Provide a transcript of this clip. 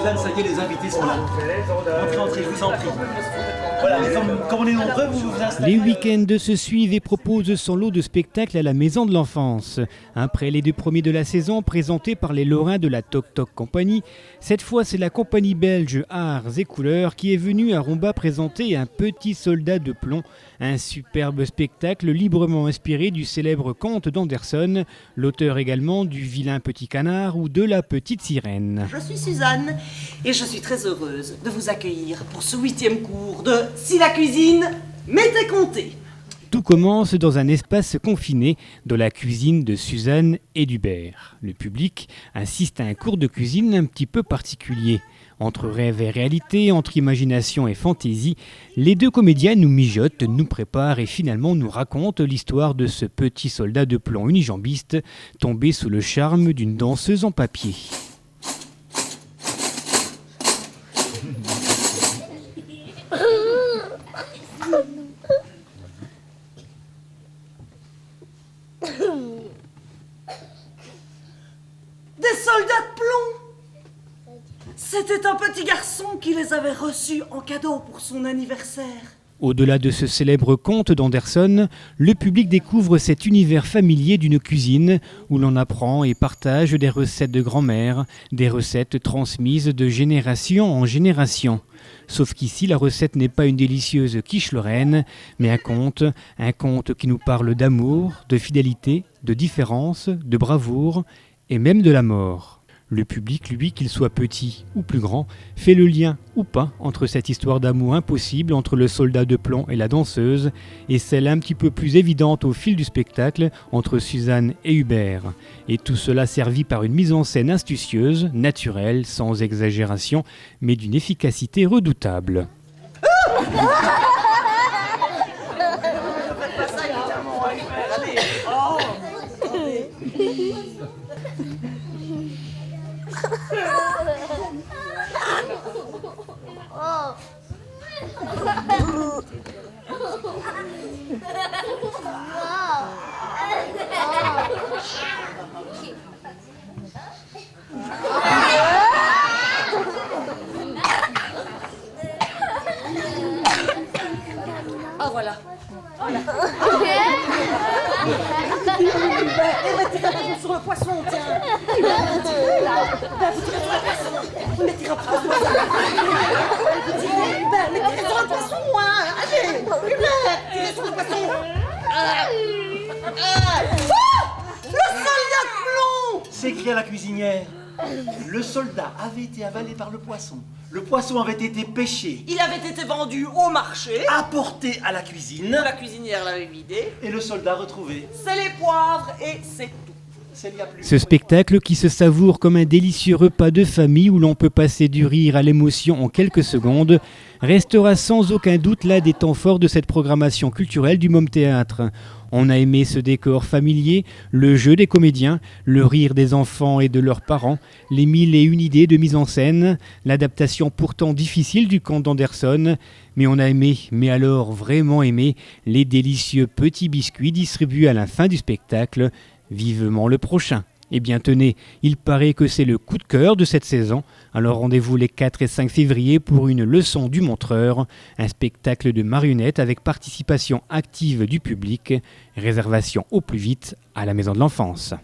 Suzanne, ça y est, les invités sont là. Entrez, entrez, je vous en prie. Voilà, comme on est nombreux, vous vous installez. Les week-ends se suivent et proposent son lot de spectacles à la Maison de l'Enfance. Après les 2 premiers de la saison, présentés par les Lorrains de la Toc Toc Compagnie, cette fois c'est la compagnie belge Arts et Couleurs qui est venue à Romba présenter Un petit soldat de plomb, un superbe spectacle librement inspiré du célèbre conte d'Anderson, l'auteur également du Vilain petit canard ou de La petite sirène. Je suis Suzanne et je suis très heureuse de vous accueillir pour ce 8e cours de Si la cuisine m'était comptée. Tout commence dans un espace confiné, dans la cuisine de Suzanne et d'Hubert. Le public assiste à un cours de cuisine un petit peu particulier. Entre rêve et réalité, entre imagination et fantaisie, les 2 comédiens nous mijotent, nous préparent et finalement nous racontent l'histoire de ce petit soldat de plomb unijambiste tombé sous le charme d'une danseuse en papier. Des soldats de plomb! C'était un petit garçon qui les avait reçus en cadeau pour son anniversaire. Au-delà de ce célèbre conte d'Anderson, le public découvre cet univers familier d'une cuisine où l'on apprend et partage des recettes de grand-mère, des recettes transmises de génération en génération. Sauf qu'ici, la recette n'est pas une délicieuse quiche lorraine, mais un conte qui nous parle d'amour, de fidélité, de différence, de bravoure et même de la mort. Le public, lui, qu'il soit petit ou plus grand, fait le lien ou pas entre cette histoire d'amour impossible entre le soldat de plomb et la danseuse et celle un petit peu plus évidente au fil du spectacle entre Suzanne et Hubert. Et tout cela servi par une mise en scène astucieuse, naturelle, sans exagération, mais d'une efficacité redoutable. Ah voilà. Sur le poisson, tiens. Vous tirez sur le poisson. Vous mettez un poisson. Mettez sur le poisson, hein. Allez, tirez sur le poisson. Le soldat de plomb! S'écria la cuisinière. Le soldat avait été avalé par le poisson. Le poisson avait été pêché, Il avait été vendu au marché. apporté à la cuisine, La cuisinière l'avait vidé. et le soldat retrouvé. C'est les poivres et c'est tout. C'est il y a plus. Ce spectacle qui se savoure comme un délicieux repas de famille où l'on peut passer du rire à l'émotion en quelques secondes, restera sans aucun doute l'un des temps forts de cette programmation culturelle du Môme Théâtre. On a aimé ce décor familier, le jeu des comédiens, le rire des enfants et de leurs parents, les 1001 idées de mise en scène, l'adaptation pourtant difficile du conte d'Anderson, mais on a aimé, mais alors vraiment aimé, les délicieux petits biscuits distribués à la fin du spectacle. Vivement le prochain. Eh bien tenez, il paraît que c'est le coup de cœur de cette saison, alors rendez-vous les 4 et 5 février pour une leçon du montreur, un spectacle de marionnettes avec participation active du public, réservation au plus vite à la Maison de l'Enfance.